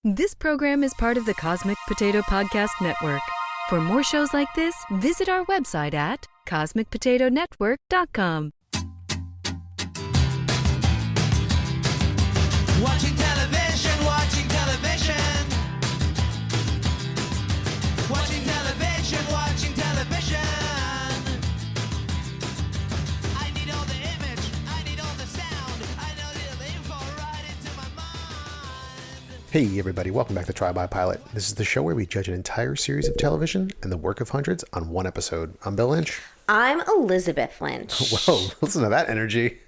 This program is part of the Cosmic Potato Podcast Network. For more shows like this, visit our website at cosmicpotatonetwork.com. Watching television, watching television. Watching television, watching television. I need all the image, I need all the sound, I know the info right into my mind. Hey everybody, welcome back to Try By Pilot. This is the show where we judge an entire series of television and the work of hundreds on one episode. I'm Bill Lynch. I'm Elizabeth Lynch. Whoa, listen to that energy.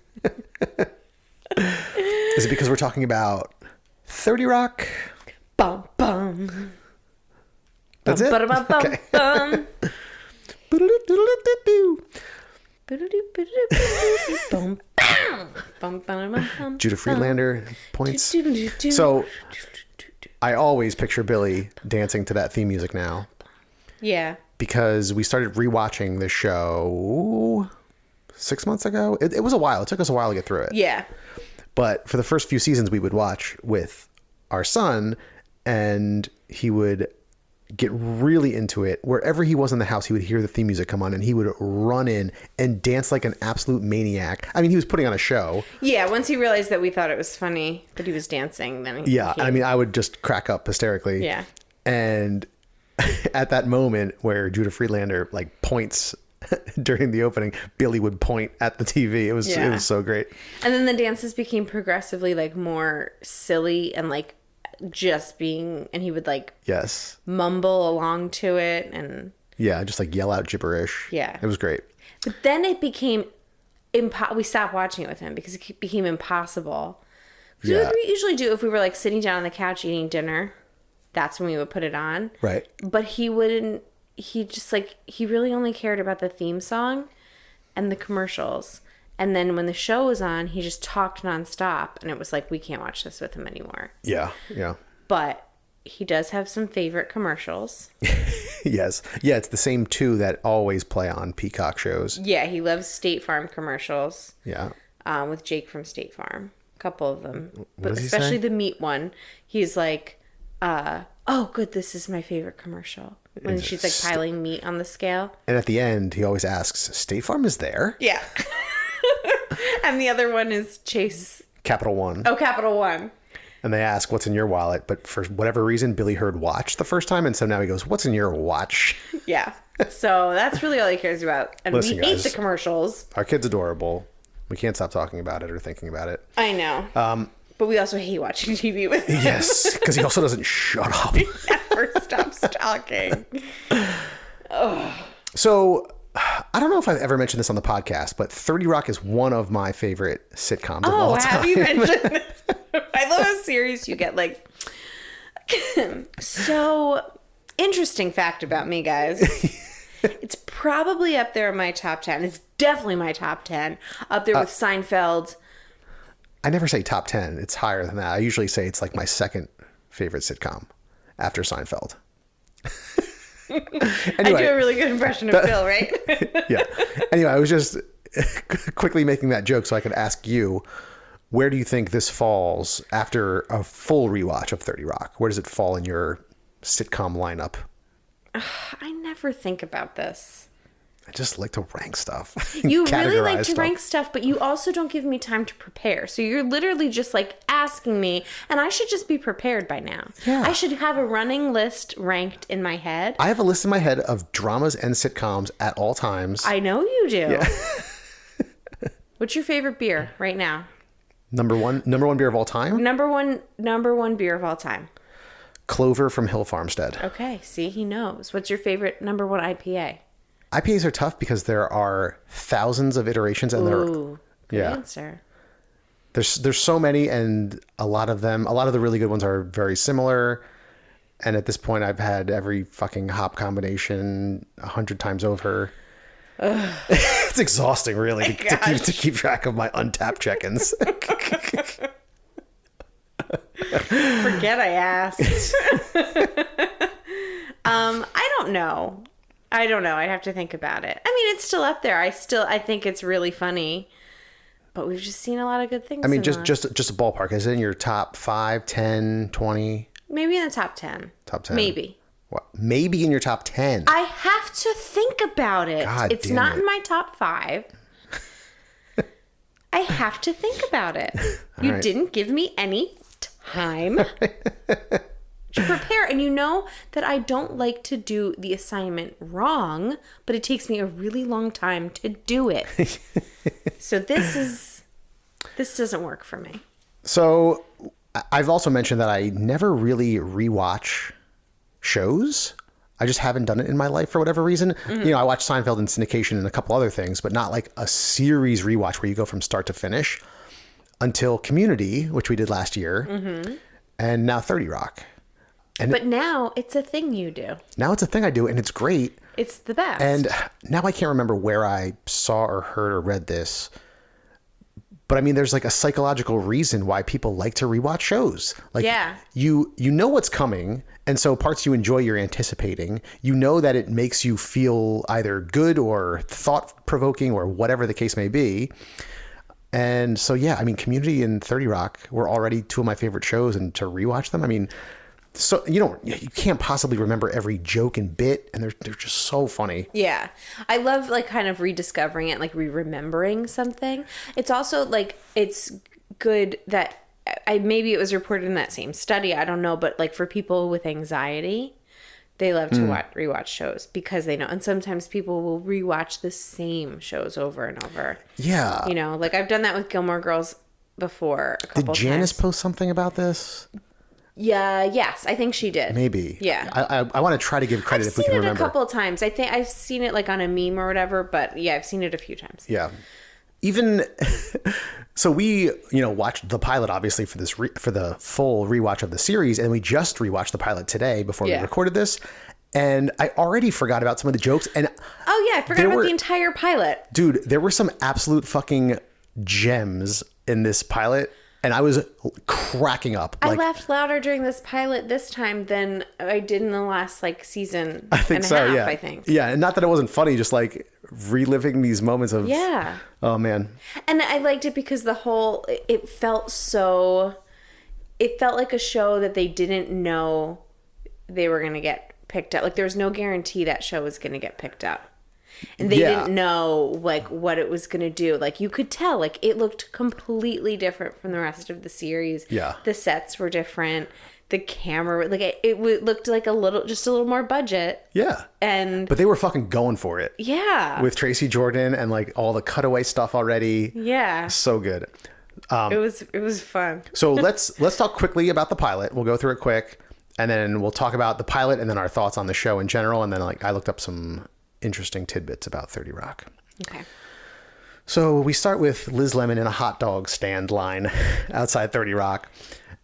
Is it because we're talking about 30 Rock? Bum, bum. That's it? Bum, bum, Okay. bum. Judah Friedlander points. So I always picture Billy dancing to that theme music now Yeah. because we started rewatching this show 6 months ago. It was a while. It took us a while to get through it. Yeah. But for the first few seasons, we would watch with our son, and he would get really into it. Wherever he was in the house, he would hear the theme music come on, and he would run in and dance like an absolute maniac. I mean, he was putting on a show. Yeah. Once he realized that we thought it was funny that he was dancing, then he Yeah, I mean, I would just crack up hysterically. Yeah. And at that moment where Judah Friedlander like points during the opening, Billy would point at the TV. It was so great. And then the dances became progressively like more silly and like just being, and he would like Yes. mumble along to it, and Yeah, just like yell out gibberish. Yeah. It was great. but then it became we stopped watching it with him because it became impossible. So Yeah. what we usually do if we were like sitting down on the couch eating dinner, that's when we would put it on. Right. But he wouldn't. He just like he really only cared about the theme song and the commercials. And then when the show was on, he just talked nonstop, and it was like we can't watch this with him anymore. Yeah. Yeah. But he does have some favorite commercials. Yes. Yeah, it's the same two that always play on Peacock shows. Yeah, he loves State Farm commercials. Yeah. With Jake from State Farm. A couple of them. But does he especially say? the meat one. He's like, oh, good, this is my favorite commercial. When she's like piling meat on the scale. And at the end, he always asks, State Farm is there? Yeah. And the other one is Chase. Capital One. Oh, Capital One. And they ask, what's in your wallet? But for whatever reason, Billy heard watch the first time. And so now he goes, what's in your watch? Yeah. So that's really all he cares about. And Listen, we hate guys. the commercials. Our kid's adorable. We can't stop talking about it or thinking about it. I know. But we also hate watching TV with him. Yes, because he also doesn't shut up. Never stops talking. So I don't know if I've ever mentioned this on the podcast, but 30 Rock is one of my favorite sitcoms of all Oh, time. have you mentioned this? I love how serious you get. Like, so interesting fact about me, guys. It's probably up there in my top 10. It's definitely my top 10. Up there with Seinfeld. I never say top 10. It's higher than that. I usually say it's like my second favorite sitcom after Seinfeld. Anyway, I do a really good impression of Bill, right? yeah. Anyway, I was just quickly making that joke so I could ask you, where do you think this falls after a full rewatch of 30 Rock? Where does it fall in your sitcom lineup? I never think about this. I just like to rank stuff. You really categorize like to stuff. rank stuff, but you also don't give me time to prepare. So you're literally just like asking me, and I should just be prepared by now. Yeah. I should have a running list ranked in my head. I have a list in my head of dramas and sitcoms at all times. I know you do. Yeah. What's your favorite beer right now? Number one beer of all time? Number one beer of all time. Clover from Hill Farmstead. Okay, see, he knows. What's your favorite number one IPA? IPAs are tough because there are thousands of iterations, and Ooh, good yeah. answer. there's so many, and a lot of the really good ones are very similar. And at this point, I've had every fucking hop combination 100 times over. It's exhausting, really, to keep track of my untapped check-ins. Forget I asked. I don't know. I'd have to think about it. I mean, it's still up there. I think it's really funny. But we've just seen a lot of good things. I mean, in just a ballpark. Is it in your top 5, 10, 20? Maybe in the top 10. Top 10. Maybe. What? Maybe in your top 10. I have to think about it. God it's damn not it. in my top 5. I have to think about it. You right. didn't give me any time to prepare. And you know that I don't like to do the assignment wrong, but it takes me a really long time to do it. So this doesn't work for me. So I've also mentioned that I never really rewatch shows. I just haven't done it in my life for whatever reason. You know, I watch Seinfeld and syndication and a couple other things, but not like a series rewatch where you go from start to finish until Community, which we did last year, and now 30 Rock. But now it's a thing you do. Now it's a thing I do, and it's great. It's the best. And now I can't remember where I saw or heard or read this, but I mean, there's like a psychological reason why people like to rewatch shows. Like, Yeah. you know what's coming, and so parts you enjoy, you're anticipating. You know that it makes you feel either good or thought-provoking or whatever the case may be. And so, yeah, I mean, Community and 30 Rock were already two of my favorite shows, and to rewatch them, I mean, so you can't possibly remember every joke and bit, and they're just so funny. Yeah. I love like kind of rediscovering it, like remembering something. It's also like it's good that maybe it was reported in that same study, I don't know, but like for people with anxiety, they love to rewatch shows because they know. And sometimes people will rewatch the same shows over and over. Yeah. You know, like I've done that with Gilmore Girls before a couple Did Janice times. post something about this? Yeah, yes, I think she did. Maybe. Yeah. I want to try to give credit I've if we seen can it remember. a couple of times. I think I've seen it like on a meme or whatever, but yeah, I've seen it a few times. Yeah. Even so, we watched the pilot obviously for this for the full rewatch of the series, and we just rewatched the pilot today before we recorded this, and I already forgot about some of the jokes. And oh yeah, I forgot about the entire pilot. Dude, there were some absolute fucking gems in this pilot, and I was cracking up. I laughed louder during this pilot this time than I did in the last like season. I think and a so. half, Yeah. I think. Yeah, and not that it wasn't funny, just like reliving these moments of Yeah. Oh man. And I liked it because it felt like a show that they didn't know they were going to get picked up. Like there was no guarantee that show was going to get picked up. And they didn't know like what it was going to do. Like you could tell like it looked completely different from the rest of the series. Yeah. The sets were different. The camera, like it looked like a little more budget. Yeah. But they were fucking going for it. Yeah. With Tracy Jordan and like all the cutaway stuff already. Yeah. So good. It was fun. So let's talk quickly about the pilot. We'll go through it quick, and then we'll talk about the pilot and then our thoughts on the show in general. And then like I looked up some interesting tidbits about 30 Rock. Okay. So we start with Liz Lemon in a hot dog stand line outside 30 Rock.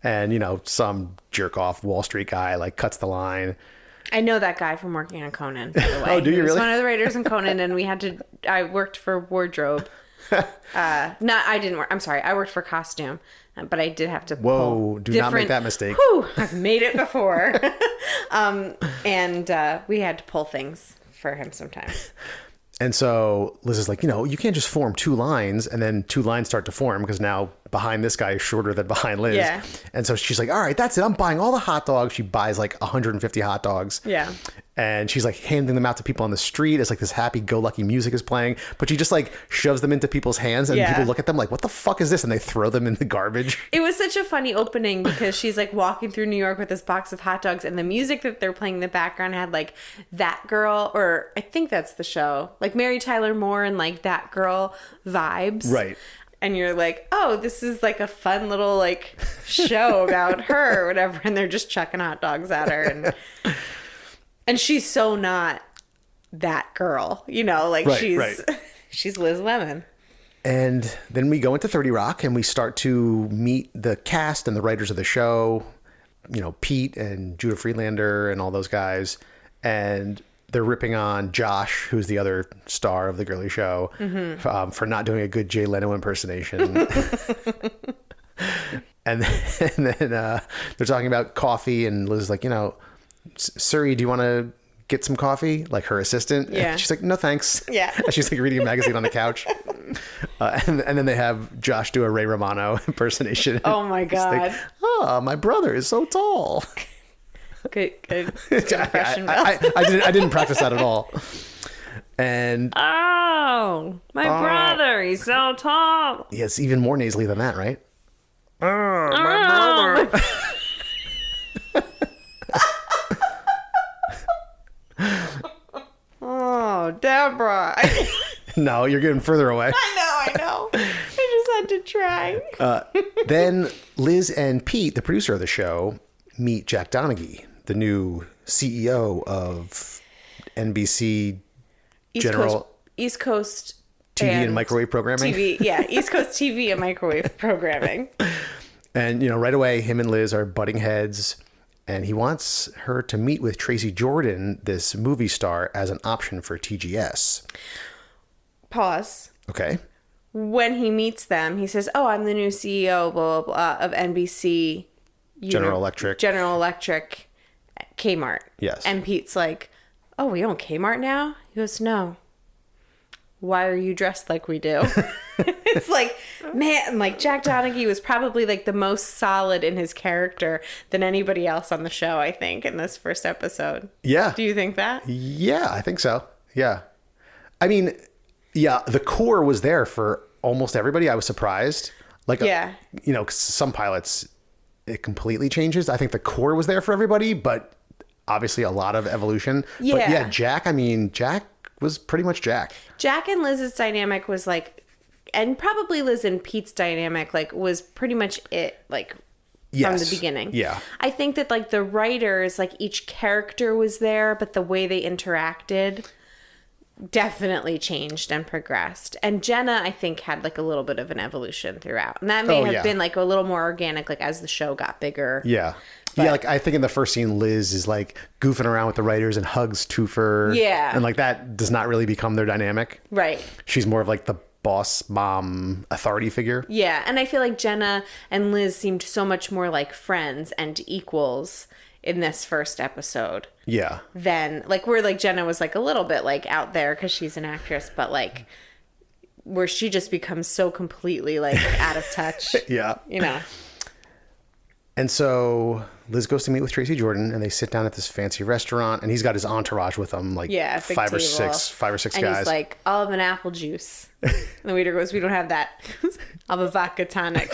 And, some jerk off Wall Street guy like cuts the line. I know that guy from working on Conan, by the way. Oh, do you He was really? one of the writers in Conan, and I worked for wardrobe. I didn't work. I'm sorry. I worked for costume, but I did have to Whoa, pull do not make that mistake. Whew, I've made it before. And we had to pull things for him sometimes. And so Liz is like, you can't just form two lines and then two lines start to form because now behind this guy is shorter than behind Liz. Yeah. And so she's like, all right, that's it. I'm buying all the hot dogs. She buys like 150 hot dogs. Yeah. And she's like handing them out to people on the street as like this happy-go-lucky music is playing. But she just like shoves them into people's hands and people look at them like, what the fuck is this? And they throw them in the garbage. It was such a funny opening because she's like walking through New York with this box of hot dogs, and the music that they're playing in the background had like That Girl, or I think that's the show, like Mary Tyler Moore and like That Girl vibes. Right. And you're like, oh, this is like a fun little like show about her or whatever. And they're just chucking hot dogs at her. And she's so not that girl, like she's Liz Lemon. And then we go into 30 Rock and we start to meet the cast and the writers of the show, Pete and Judah Friedlander and all those guys. And they're ripping on Josh, who's the other star of the girly show, for not doing a good Jay Leno impersonation. and then they're talking about coffee, and Liz is like, Suri, do you want to get some coffee? Like her assistant. Yeah. And she's like, no, thanks. Yeah. And she's like reading a magazine on the couch. And then they have Josh do a Ray Romano impersonation. Oh my He's like, God. my brother is so tall. Good impression, Bill. I didn't practice that at all. And Oh, my brother. He's so tall. yeah, it's even more nasally than that, right? My brother. Oh, Deborah. No, you're getting further away. I know. I just had to try. Then Liz and Pete, the producer of the show, meet Jack Donaghy, the new CEO of NBC East Coast TV and microwave programming. East Coast TV and microwave programming. And, right away, him and Liz are butting heads. And he wants her to meet with Tracy Jordan, this movie star, as an option for TGS. Pause. Okay. When he meets them, he says, "Oh, I'm the new CEO, blah, blah, blah, of NBC. General Electric, Kmart." Yes. And Pete's like, "Oh, we own Kmart now?" He goes, "No. Why are you dressed like we do?" It's like, man, like Jack Donaghy was probably like the most solid in his character than anybody else on the show, I think, in this first episode. Yeah. Do you think that? Yeah, I think so. Yeah. I mean, yeah, the core was there for almost everybody. I was surprised. Like, yeah. Some pilots, it completely changes. I think the core was there for everybody, but obviously a lot of evolution. Yeah. But yeah, Jack was pretty much Jack. Jack and Liz's dynamic was like, and probably Liz and Pete's dynamic, like, was pretty much it, like, from the beginning. Yeah. I think that, like, the writers, like, each character was there, but the way they interacted definitely changed and progressed. And Jenna, I think, had, like, a little bit of an evolution throughout. And that may have been, like, a little more organic, like, as the show got bigger. Yeah. But, yeah, like, I think in the first scene, Liz is, like, goofing around with the writers and hugs Toofer. Yeah. And, like, that does not really become their dynamic. Right. She's more of, like, the boss mom authority figure. Yeah, and I feel like Jenna and Liz seemed so much more like friends and equals in this first episode. Yeah. Than, like, where, like, Jenna was, like, a little bit, like, out there because she's an actress, but, like, where she just becomes so completely, like, out of touch. Yeah. And so Liz goes to meet with Tracy Jordan, and they sit down at this fancy restaurant, and he's got his entourage with him, like five or six and guys. he's like, "I'll have an apple juice." And the waiter goes, "We don't have that." "I'll have a vodka tonic."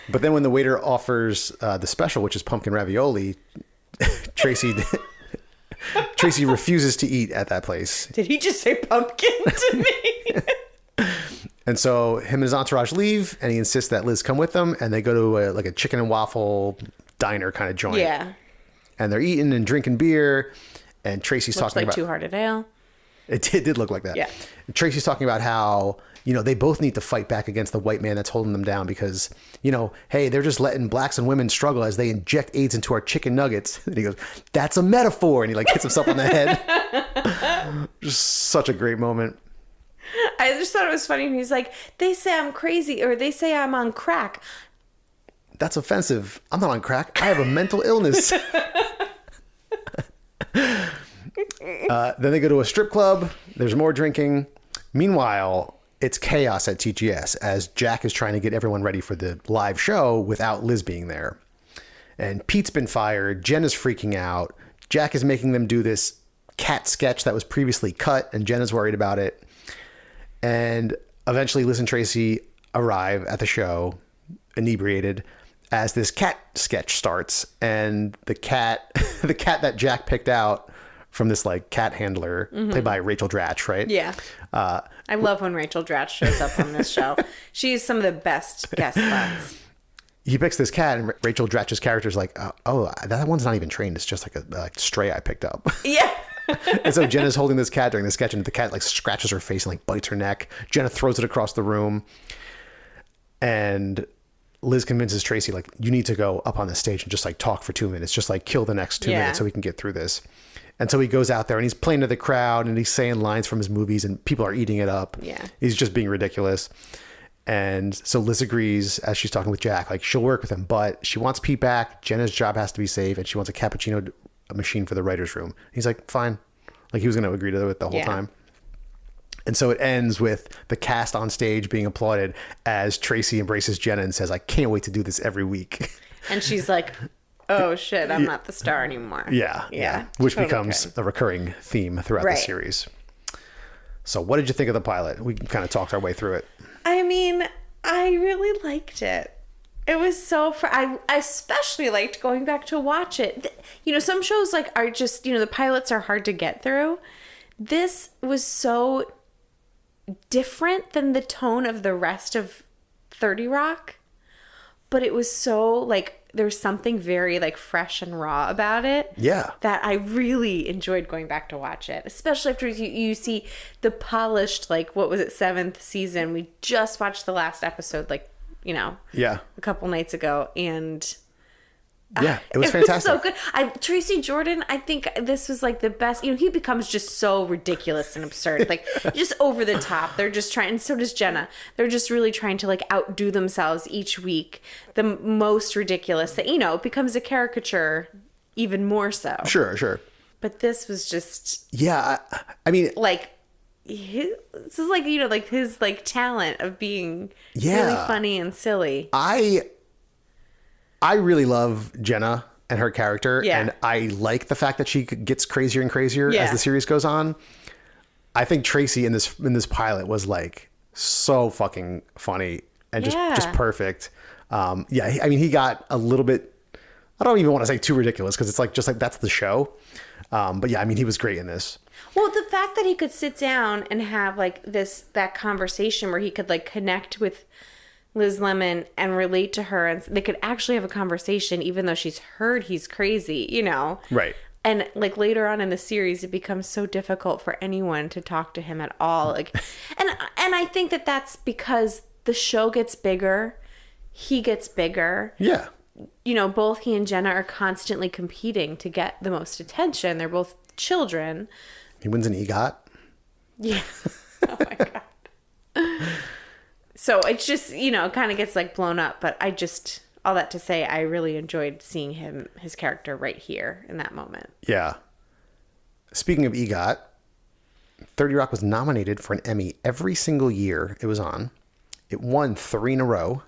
But then when the waiter offers the special, which is pumpkin ravioli, Tracy refuses to eat at that place. Did he just say pumpkin to me? And so him and his entourage leave, and he insists that Liz come with them, and they go to a chicken and waffle diner kind of joint. Yeah. And they're eating and drinking beer, and Tracy's Looks talking like about... Two-Hearted Ale. It did look like that. Yeah. And Tracy's talking about how, they both need to fight back against the white man that's holding them down because, hey, they're just letting blacks and women struggle as they inject AIDS into our chicken nuggets. And he goes, "That's a metaphor." And he, like, hits himself on the head. Just such a great moment. I just thought it was funny. He's like, "They say I'm crazy, or they say I'm on crack." That's offensive. I'm not on crack. I have a mental illness. Then they go to a strip club. There's more drinking. Meanwhile, it's chaos at TGS as Jack is trying to get everyone ready for the live show without Liz being there. And Pete's been fired. Jen is freaking out. Jack is making them do this cat sketch that was previously cut, and Jen is worried about it. And eventually Liz and Tracy arrive at the show, inebriated, as this cat sketch starts. And the cat that Jack picked out from this, like, cat handler, played by Rachel Dratch, right? Yeah. I love when Rachel Dratch shows up on this show. She's some of the best guest spots. He picks this cat, and Rachel Dratch's character is like, "Oh, that one's not even trained. It's just like a stray I picked up." Yeah. And so Jenna's holding this cat during the sketch, and the cat, like, scratches her face and, like, bites her neck. Jenna throws it across the room, and Liz convinces Tracy, like, "You need to go up on the stage and just, like, talk for 2 minutes. Just, like, kill the next 2 minutes so we can get through this." And so he goes out there and he's playing to the crowd and he's saying lines from his movies and people are eating it up. Yeah. He's just being ridiculous. And so Liz agrees as she's talking with Jack, like, she'll work with him, but she wants Pete back. Jenna's job has to be safe, and she wants a cappuccino machine for the writer's room. He's like, fine. Like, he was going to agree to it the whole time. And so it ends with the cast on stage being applauded as Tracy embraces Jenna and says, "I can't wait to do this every week." And she's like, "Oh shit, I'm not the star anymore." Yeah. Which totally becomes good. a recurring theme throughout the Right. series. So what did you think of the pilot? We kind of talked our way through it. I mean, I really liked it. It was so I especially liked going back to watch it. You know, some shows like are just, you know, the pilots are hard to get through. This was so different than the tone of the rest of 30 Rock, but it was so like there's something very like fresh and raw about it. Yeah. That I really enjoyed going back to watch it, especially after you see the polished, like, what was it, 7th season. We just watched the last episode, like, you know, Yeah. a couple nights ago, and Yeah, it was it fantastic. was so good. Tracy Jordan, I think this was like the best. You know, he becomes just so ridiculous and absurd, like just over the top. They're just trying, and so does Jenna. They're just really trying to like outdo themselves each week. The most ridiculous that, you know, it becomes a caricature even more so. Sure. But this was just Yeah, I mean, like this is like, you know, like his like talent of being Yeah. really funny and silly. I really love Jenna and her character, Yeah. and I like the fact that she gets crazier and crazier Yeah. as the series goes on. I think Tracy in this pilot was like so fucking funny and just Yeah. perfect. Yeah, I mean, he got a little bit. I don't even want to say too ridiculous because it's like just like that's the show. But yeah, I mean, he was great in this. Well, the fact that he could sit down and have like that conversation where he could like connect with Liz Lemon and relate to her, and they could actually have a conversation even though she's heard he's crazy, you know? Right. And like later on in the series, it becomes so difficult for anyone to talk to him at all. Like, and I think that that's because the show gets bigger, he gets bigger. Yeah. You know, both he and Jenna are constantly competing to get the most attention. They're both children. He wins an EGOT. Yeah. Oh my God. So it's just, you know, it kind of gets like blown up, but all that to say, I really enjoyed seeing his character right here in that moment. Yeah. Speaking of EGOT, 30 Rock was nominated for an Emmy every single year it was on. It won 3 in a row.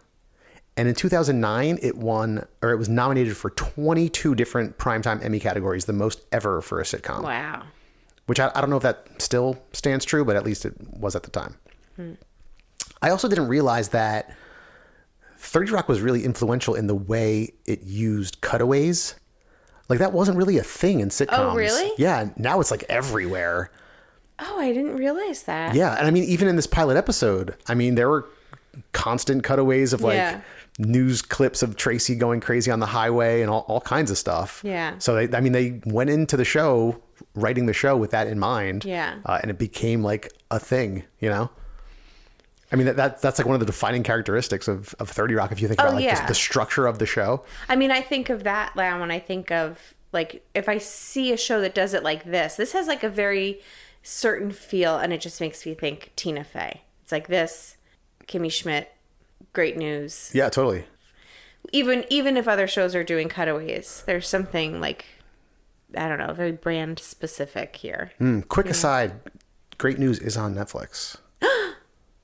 And in 2009, it was nominated for 22 different primetime Emmy categories, the most ever for a sitcom. Wow. Which I don't know if that still stands true, but at least it was at the time. I also didn't realize that 30 Rock was really influential in the way it used cutaways. Like, that wasn't really a thing in sitcoms. Oh, really? Yeah, now it's like everywhere. Oh, I didn't realize that. Yeah, and I mean, even in this pilot episode, I mean, there were constant cutaways of like Yeah. news clips of Tracy going crazy on the highway and all kinds of stuff. Yeah. So they went into the show, writing the show with that in mind. Yeah. And it became like a thing, you know? I mean, that's like one of the defining characteristics of 30 Rock, if you think about like yeah. the structure of the show. I mean, I think of that now when I think of, like, if I see a show that does it like this has like a very certain feel, and it just makes me think Tina Fey. It's like this, Kimmy Schmidt, Great News. Yeah, totally. Even if other shows are doing cutaways, there's something like, I don't know, very brand specific here. Quick aside, Great News is on Netflix.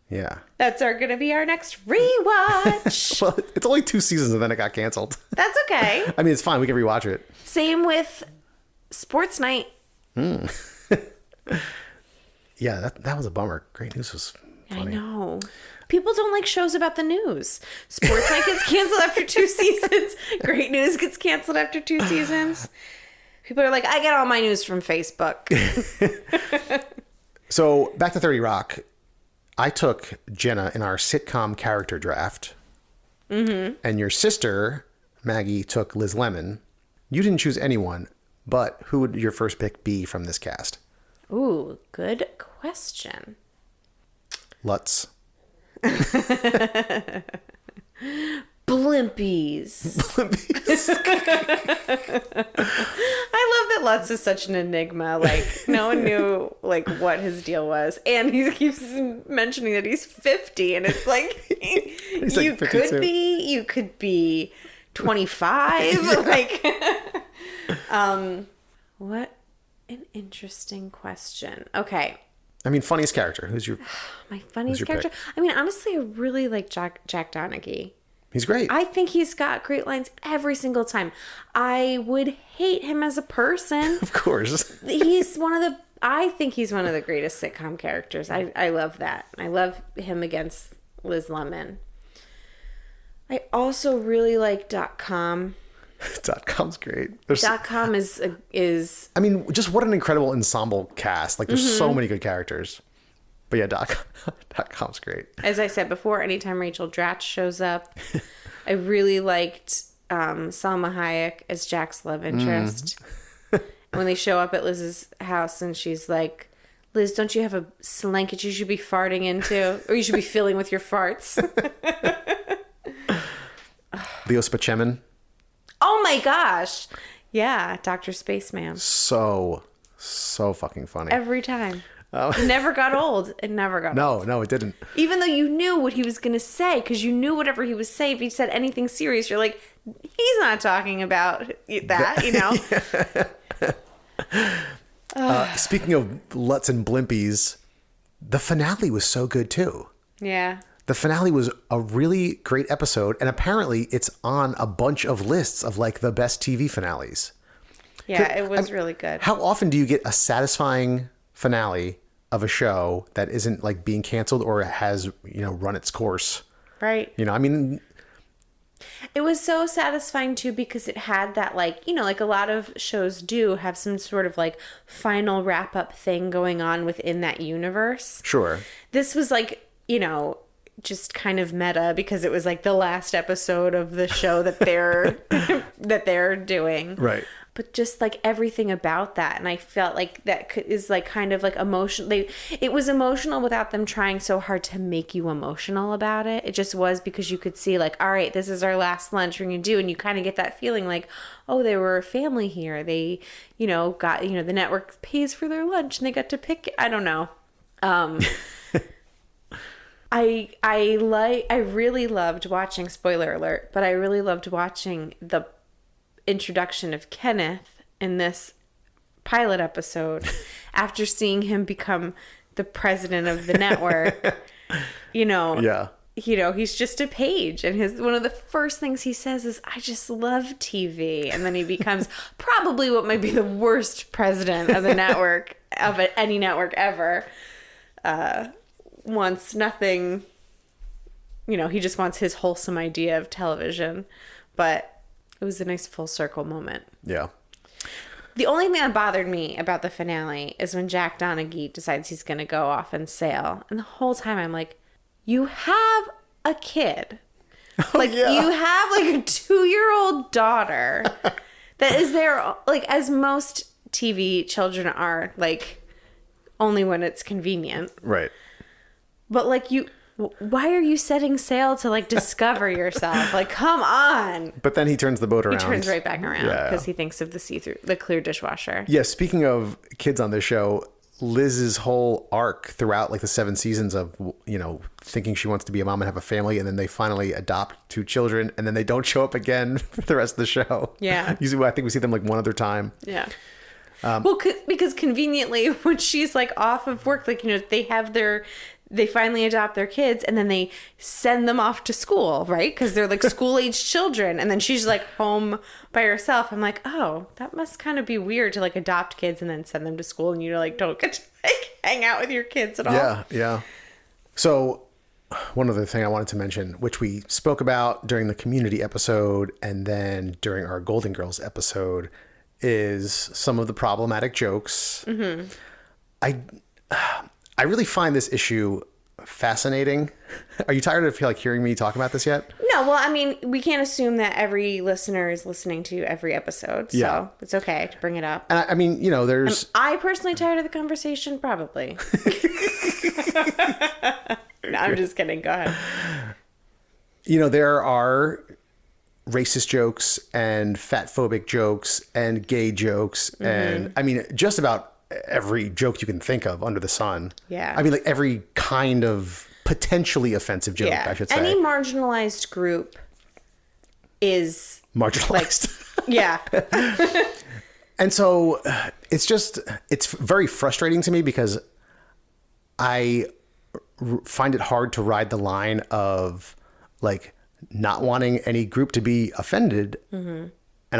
Yeah. That's gonna be our next rewatch. Well, it's only 2 seasons and then it got canceled. That's okay. I mean, it's fine. We can rewatch it. Same with Sports Night. Yeah, that was a bummer. Great News was funny. I know. People don't like shows about the news. Sports Night gets canceled after 2 seasons. Great News gets canceled after 2 seasons. People are like, I get all my news from Facebook. So back to 30 Rock. I took Jenna in our sitcom character draft. Mm-hmm. And your sister, Maggie, took Liz Lemon. You didn't choose anyone, but who would your first pick be from this cast? Ooh, good question. Lutz. Blimpies. I love that Lutz is such an enigma. Like, no one knew like what his deal was, and he keeps mentioning that he's 50, and it's like He's like 52. you could be 25. Like, what an interesting question. Okay, I mean, funniest character. Who's your My funniest your character? pick? I mean, honestly, I really like Jack Donaghy. He's great. I think he's got great lines every single time. I would hate him as a person. Of course. I think he's one of the greatest sitcom characters. I love that. I love him against Liz Lemon. I also really like .com. .com's great. .com is I mean, just what an incredible ensemble cast. Like, there's so many good characters. But yeah, .com's great. As I said before, anytime Rachel Dratch shows up, I really liked Salma Hayek as Jack's love interest. When they show up at Liz's house and she's like, Liz, don't you have a blanket you should be farting into? Or you should be filling with your farts? Leo Spaceman. Oh my gosh. Yeah, Dr. Spaceman. So fucking funny. Every time. It never got old. It never got old. No, it didn't. Even though you knew what he was going to say, because you knew whatever he was saying, if he said anything serious, you're like, he's not talking about that, you know? Speaking of Lutz and Blimpies, the finale was so good too. Yeah. The finale was a really great episode, and apparently it's on a bunch of lists of like the best TV finales. Yeah, it was really good. How often do you get a satisfying finale of a show that isn't like being canceled or has, run its course? Right. I mean, it was so satisfying too because it had that like a lot of shows do have some sort of like final wrap up thing going on within that universe. Sure. This was like, just kind of meta because it was like the last episode of the show that they're doing. Right. But just like everything about that, and I felt like that is like kind of like emotional. It was emotional without them trying so hard to make you emotional about it. It just was because you could see like, all right, this is our last lunch we're gonna do, and you kind of get that feeling like, oh, they were a family here. They, got the network pays for their lunch and they got to pick. I don't know. I really loved watching, spoiler alert, but I really loved watching the introduction of Kenneth in this pilot episode after seeing him become the president of the network. Yeah. He's just a page, and one of the first things he says is, I just love TV. And then he becomes probably what might be the worst president of the network, of any network ever. Wants nothing, he just wants his wholesome idea of television. But it was a nice full circle moment. Yeah. The only thing that bothered me about the finale is when Jack Donaghy decides he's going to go off and sail. And the whole time I'm like, you have a kid. You have like a 2-year-old daughter that is there, like, as most TV children are, like, only when it's convenient. Right. But like why are you setting sail to like discover yourself? Like, come on. But then he turns the boat around. He turns right back around because he thinks of the clear dishwasher. Yeah. Speaking of kids on this show, Liz's whole arc throughout like the 7 seasons of, thinking she wants to be a mom and have a family. And then they finally adopt 2 children and then they don't show up again for the rest of the show. Yeah. Usually I think we see them like one other time. Yeah. Because conveniently when she's like off of work, like, they finally adopt their kids and then they send them off to school, right? Because they're like school-age children. And then she's like home by herself. I'm like, oh, that must kind of be weird to like adopt kids and then send them to school. And you like don't get to like hang out with your kids at all. Yeah, yeah. So one other thing I wanted to mention, which we spoke about during the Community episode and then during our Golden Girls episode, is some of the problematic jokes. Mm-hmm. I really find this issue fascinating. Are you tired of like hearing me talk about this yet? No, well, I mean, we can't assume that every listener is listening to every episode, so it's okay to bring it up. And I mean, there's... Am I personally tired of the conversation? Probably. No, I'm just kidding. Go ahead. There are racist jokes and fatphobic jokes and gay jokes. Mm-hmm. And I mean, just about every joke you can think of under the sun. Yeah. I mean, like every kind of potentially offensive joke, I should say. Any marginalized group is marginalized. Like, yeah. And so it's very frustrating to me because I find it hard to ride the line of like not wanting any group to be offended. And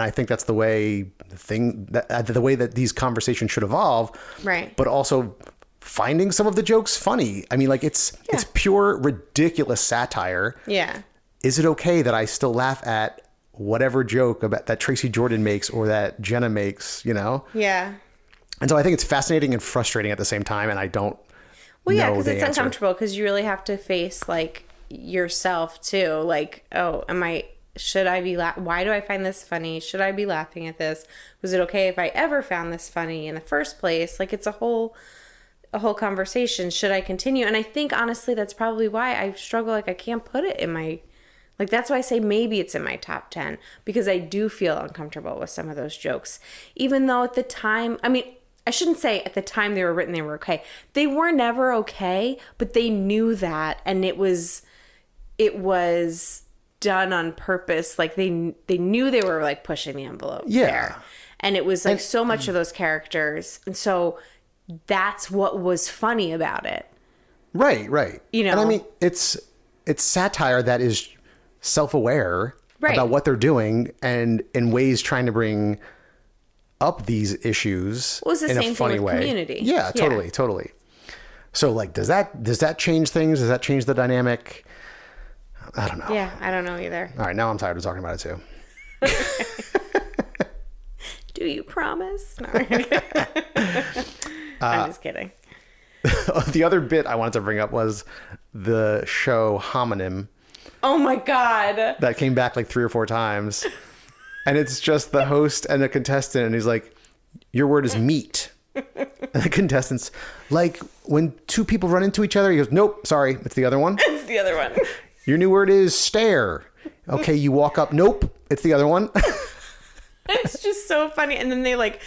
I think that's the way the way that these conversations should evolve. Right. But also finding some of the jokes funny. I mean, like it's pure ridiculous satire. Yeah. Is it okay that I still laugh at whatever joke about that Tracy Jordan makes or that Jenna makes, you know? Yeah. And so I think it's fascinating and frustrating at the same time. And I don't Well, yeah, know because the it's answer. uncomfortable because you really have to face like yourself too. Like, oh, should I be, why do I find this funny? Should I be laughing at this? Was it okay if I ever found this funny in the first place? Like it's a whole conversation. Should I continue? And I think honestly, that's probably why I struggle. Like I can't put it in my, like, that's why I say maybe it's in my top 10 because I do feel uncomfortable with some of those jokes, even though at the time, I mean, I shouldn't say at the time they were written, they were okay. They were never okay, but they knew that. And it was done on purpose. Like they knew they were like pushing the envelope there. And it was like so much of those characters. And so that's what was funny about it. Right. You know, and I mean, it's satire that is self-aware Right. about what they're doing and in ways trying to bring up these issues Well, it's the in same a thing funny with way. Community. Yeah, Yeah. totally. So like, does that change things? Does that change the dynamic? I don't know. Yeah, I don't know either. All right, now I'm tired of talking about it too. Do you promise? No. I'm just kidding. The other bit I wanted to bring up was the show Homonym Oh my God. that came back like 3 or 4 times. And it's just the host and the contestant, and he's like, your word is meat. And the contestant's like, when 2 people run into each other, he goes, nope, sorry, it's the other one. It's the other one. Your new word is stare. Okay, you walk up, nope, it's the other one. It's just so funny. And then they like,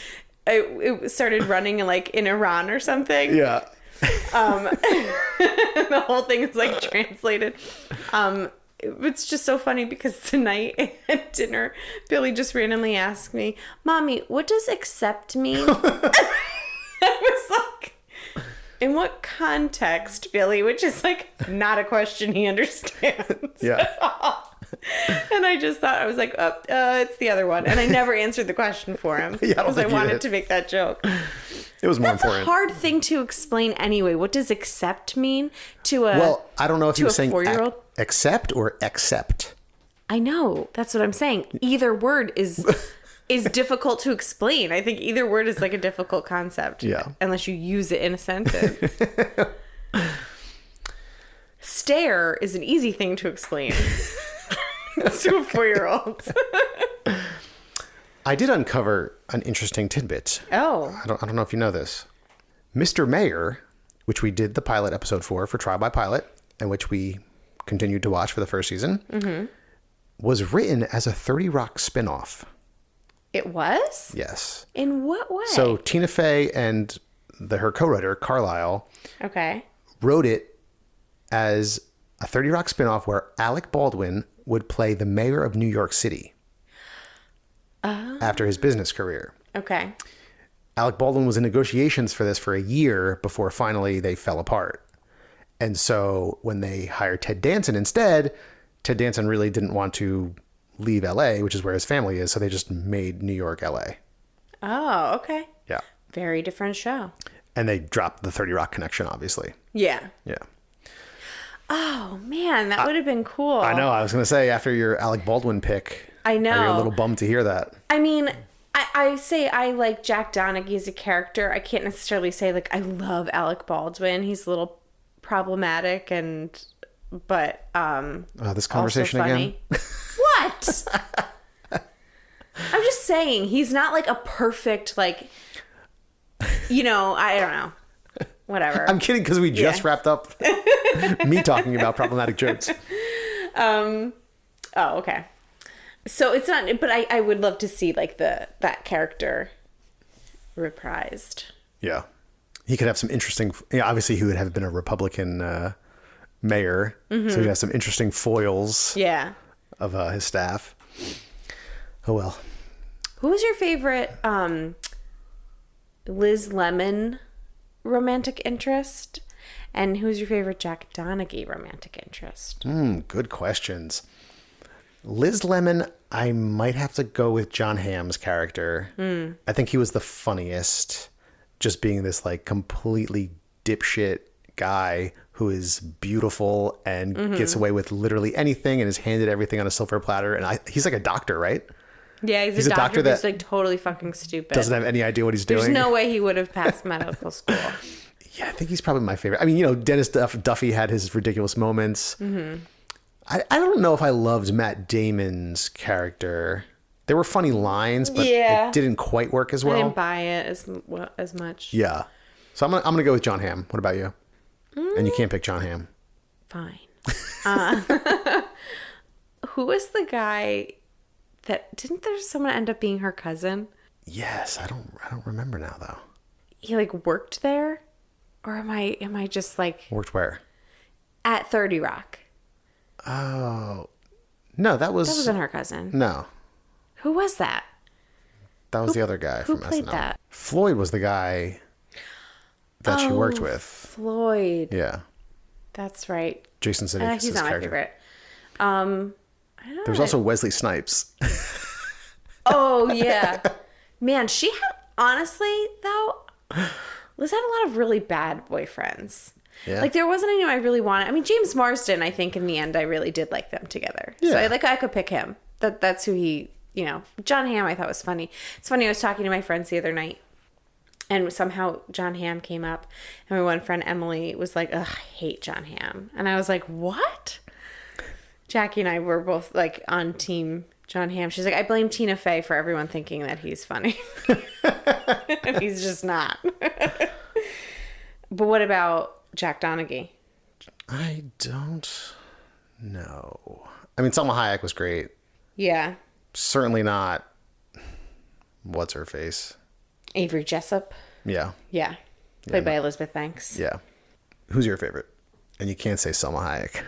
it started running like in Iran or something. Yeah. The whole thing is like translated. It's just so funny because tonight at dinner, Billy just randomly asked me, Mommy, what does accept mean? I was like, in what context, Billy? Which is like not a question he understands. Yeah. And I just thought, I was like, it's the other one. And I never answered the question for him Yeah, I don't because I think you wanted did. to make that joke. It was more That's a important. hard thing to explain anyway. What does accept mean to a Well, I don't know if to he was a saying 4-year-old? accept or accept. I know. That's what I'm saying. Either word is difficult to explain. I think either word is like a difficult concept. Yeah. Unless you use it in a sentence. Stare is an easy thing to explain to a 4-year-old. I did uncover an interesting tidbit. Oh. I don't know if you know this. Mr. Mayor, which we did the pilot episode for Trial by Pilot, and which we continued to watch for the first season, was written as a 30 Rock spinoff. It was? Yes. In what way? So Tina Fey and her co-writer, Carlisle, Okay. wrote it as a 30 Rock spinoff where Alec Baldwin would play the mayor of New York City after his business career. Okay. Alec Baldwin was in negotiations for this for a year before finally they fell apart. And so when they hired Ted Danson instead, Ted Danson really didn't want to leave LA, which is where his family is. So they just made New York LA. Oh, okay. Yeah. Very different show. And they dropped the 30 Rock connection, obviously. Yeah. Yeah. Oh, man. That would have been cool. I know. I was going to say, after your Alec Baldwin pick, I know. are you a little bummed to hear that? I mean, I say I like Jack Donaghy as a character. I can't necessarily say like I love Alec Baldwin. He's a little problematic but This conversation also again? funny. What? I'm just saying he's not like a perfect like, you know, I don't know. Whatever. I'm kidding because we just wrapped up me talking about problematic jokes. Oh, okay. So it's not, but I would love to see like that character reprised. Yeah. He could have some interesting, obviously he would have been a Republican mayor. So he'd have some interesting foils Yeah. of his staff. Oh, well. Who was your favorite Liz Lemon romantic interest? And who's your favorite Jack Donaghy romantic interest? Good questions. Liz Lemon, I might have to go with John Hamm's character. I think he was the funniest, just being this like completely dipshit guy who is beautiful and gets away with literally anything and is handed everything on a silver platter. And he's like a doctor, right? Yeah, he's a doctor who's like totally fucking stupid. Doesn't have any idea what he's doing. There's no way he would have passed medical school. Yeah, I think he's probably my favorite. I mean, you know, Dennis Duffy had his ridiculous moments. I don't know if I loved Matt Damon's character. There were funny lines, but it didn't quite work as well. I didn't buy it as much. Yeah. So I'm gonna go with John Hamm. What about you? And you can't pick John Hamm. Fine. Who was the guy that didn't there someone end up being her cousin? Yes, I don't remember now though. He like worked there, or am I just like Worked where? at 30 Rock? Oh, no, that wasn't her cousin. No, Who was that? that was the other guy Who from played SNL. that? Floyd was the guy that she worked with. Floyd. Yeah, That's right. Jason Sudeikis' He's not my character. favorite. I don't know. There was also Wesley Snipes. Oh yeah, man. She had honestly though. Liz had a lot of really bad boyfriends. Yeah. Like there wasn't anyone I really wanted. I mean, James Marsden. I think in the end, I really did like them together. Yeah. So I could pick him. That's who he. You know, John Hamm. I thought was funny. It's funny. I was talking to my friends the other night, and somehow John Hamm came up, and my one friend Emily was like, "Ugh, I hate John Hamm," and I was like, "What?" Jackie and I were both like on team John Hamm. She's like, I blame Tina Fey for everyone thinking that he's funny. And he's just not. But what about Jack Donaghy? I don't know. I mean, Salma Hayek was great. Yeah. Certainly not. What's her face? Avery Jessup. Yeah. Yeah. Played by Elizabeth Banks. Yeah. Who's your favorite? And you can't say Salma Hayek.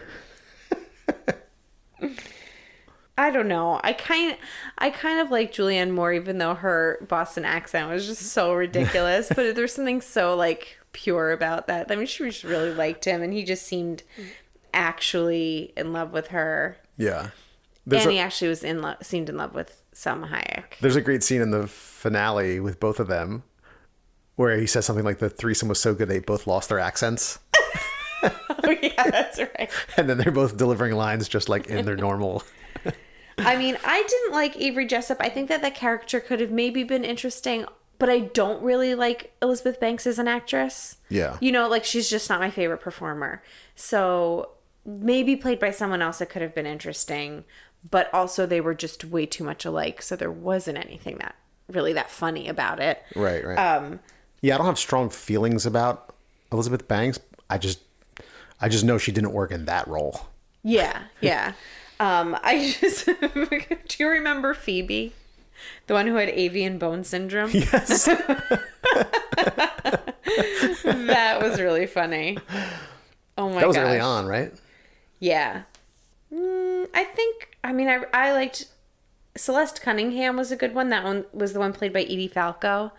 I don't know. I kind of like Julianne Moore, even though her Boston accent was just so ridiculous. But there's something so like pure about that. I mean, she just really liked him, and he just seemed actually in love with her. Yeah. And he actually was seemed in love with Salma Hayek. There's a great scene in the finale with both of them where he says something like the threesome was so good they both lost their accents. Oh yeah, that's right. And then they're both delivering lines just like in their normal. I mean, I didn't like Avery Jessup. I think that character could have maybe been interesting, but I don't really like Elizabeth Banks as an actress. Yeah. You know, like she's just not my favorite performer. So maybe played by someone else, it could have been interesting, but also they were just way too much alike. So there wasn't anything that funny about it. Right. Yeah, I don't have strong feelings about Elizabeth Banks. I just know she didn't work in that role. Yeah. I just do you remember Phoebe, the one who had avian bone syndrome? Yes. That was really funny. Oh my god, That was early on, right? Yeah. I liked Celeste Cunningham was a good one. That one was the one played by Edie Falco.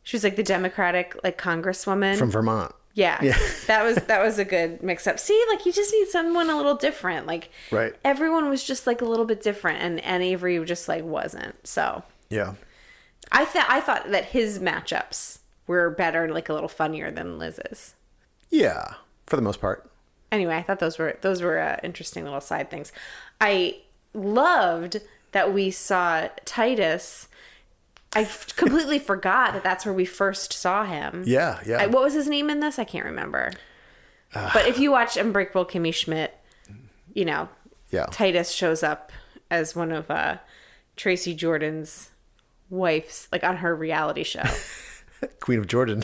She was like the Democratic like congresswoman From Vermont. Yeah. That was a good mix up. See, like you just need someone a little different. Like Right. everyone was just like a little bit different, and Avery just like wasn't. So Yeah. I thought that his matchups were better and like a little funnier than Liz's. Yeah, for the most part. Anyway, I thought those were interesting little side things. I loved that we saw Titus. I completely forgot that that's where we first saw him. Yeah. What was his name in this? I can't remember. But if you watch Unbreakable Kimmy Schmidt, you know, Titus shows up as one of Tracy Jordan's wives, like on her reality show. Queen of Jordan.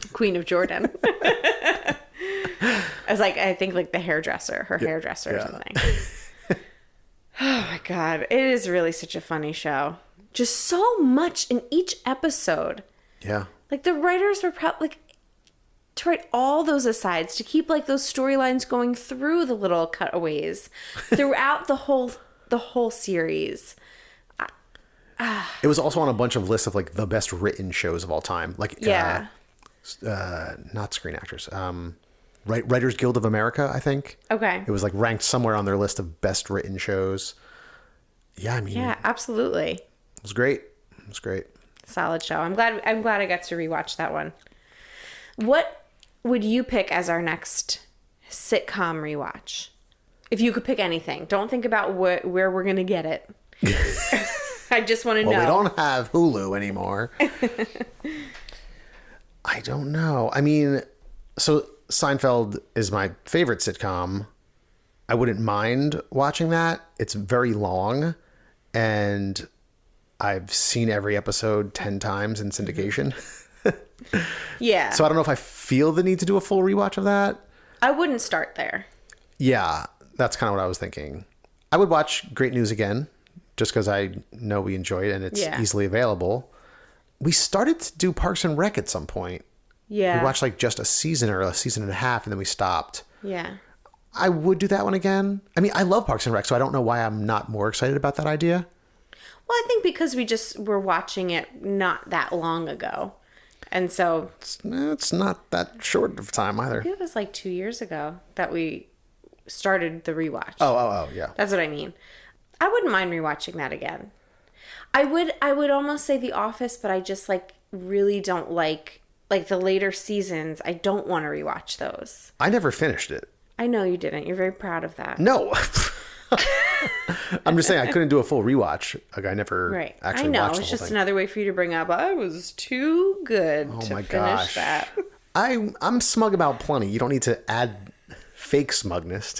As like, I think like the hairdresser, her hairdresser or something. Oh my God. It is really such a funny show. Just so much in each episode. Yeah. Like the writers were probably like to write all those asides, to keep like those storylines going through the little cutaways throughout the whole series. It was also on a bunch of lists of like the best written shows of all time. Like not Screen Actors. Writers Guild of America, I think. Okay. It was like ranked somewhere on their list of best written shows. Yeah, I mean, Yeah, absolutely. it was great. It was great. Solid show. I'm glad I got to rewatch that one. What would you pick as our next sitcom rewatch? If you could pick anything. Don't think about where we're going to get it. I just want to know. Well, we don't have Hulu anymore. I don't know. I mean, so Seinfeld is my favorite sitcom. I wouldn't mind watching that. It's very long, and I've seen every episode 10 times in syndication. Yeah. So I don't know if I feel the need to do a full rewatch of that. I wouldn't start there. Yeah, that's kind of what I was thinking. I would watch Great News again, just because I know we enjoy it and it's easily available. We started to do Parks and Rec at some point. Yeah. We watched like just a season or a season and a half, and then we stopped. Yeah. I would do that one again. I mean, I love Parks and Rec, so I don't know why I'm not more excited about that idea. Well, I think because we just were watching it not that long ago. And so... It's not that short of time either. It was like 2 years ago that we started the rewatch. Oh, yeah. That's what I mean. I wouldn't mind rewatching that again. I would almost say The Office, but I just like really don't like the later seasons. I don't want to rewatch those. I never finished it. I know you didn't. You're very proud of that. No. I'm just saying I couldn't do a full rewatch. Like I never actually I know. watched the It's whole just thing. another way for you to bring up. I was too good to my finish gosh. that. I'm smug about plenty. You don't need to add fake smugness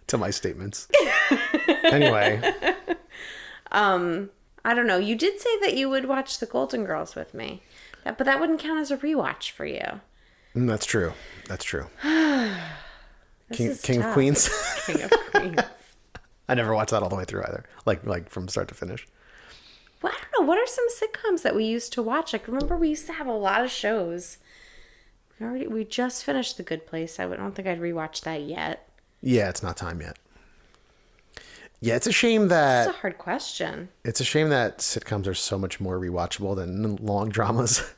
to my statements. Anyway. I don't know. You did say that you would watch The Golden Girls with me. But that wouldn't count as a rewatch for you. That's true. That's true. King of tough. Queens. King of Queens. I never watched that all the way through either. Like from start to finish. Well, I don't know. What are some sitcoms that we used to watch? Like, remember we used to have a lot of shows. We just finished The Good Place. I don't think I'd rewatch that yet. Yeah, it's not time yet. Yeah, it's a shame that... That's a hard question. It's a shame that sitcoms are so much more rewatchable than long dramas.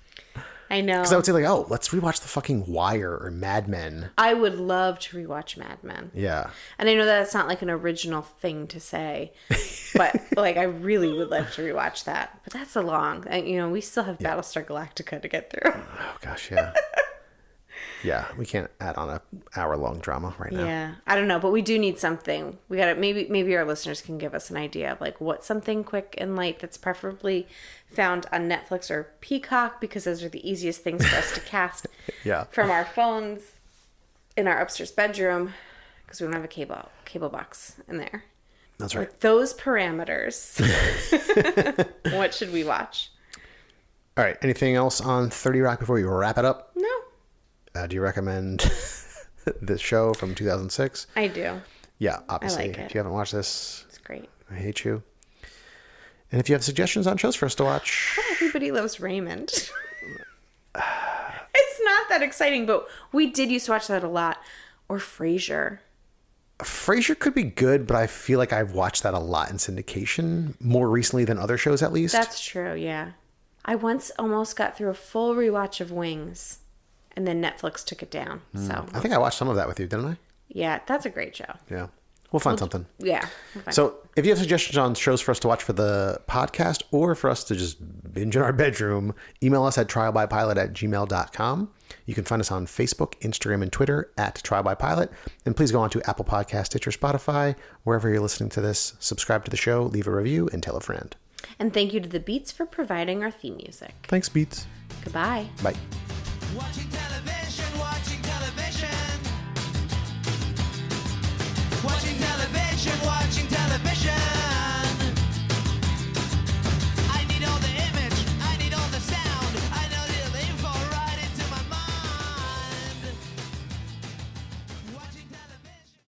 I know. Because I would say like, oh, let's rewatch The fucking Wire or Mad Men. I would love to rewatch Mad Men. Yeah. And I know that's not like an original thing to say, but like I really would love to rewatch that. But that's a long, we still have Battlestar Galactica to get through. Oh gosh, yeah. Yeah, we can't add on a hour-long drama right now. Yeah, I don't know, but we do need something. We got to maybe our listeners can give us an idea of like what's something quick and light that's preferably found on Netflix or Peacock, because those are the easiest things for us to cast from our phones in our upstairs bedroom, because we don't have a cable box in there. That's right. With those parameters, what should we watch? All right. Anything else on 30 Rock before we wrap it up? No. Do you recommend this show from 2006? I do. Yeah, obviously. I like it. If you haven't watched this, It's great. I hate you. And if you have suggestions on shows for us to watch, Everybody Loves Raymond. It's not that exciting, but we did used to watch that a lot. Or Frasier. Frasier could be good, but I feel like I've watched that a lot in syndication more recently than other shows, at least. That's true, yeah. I once almost got through a full rewatch of Wings, and then Netflix took it down. So I think I watched some of that with you, didn't I? yeah, that's a great show. Yeah. We'll find something. Yeah. we'll find So if you have suggestions on shows for us to watch for the podcast or for us to just binge in our bedroom, email us at trialbypilot@gmail.com. You can find us on Facebook, Instagram, and Twitter at trialbypilot. And please go on to Apple Podcasts, Stitcher, Spotify, wherever you're listening to this. Subscribe to the show, leave a review, and tell a friend. And thank you to the Beats for providing our theme music. Thanks, Beats. Goodbye. Bye. Watching television.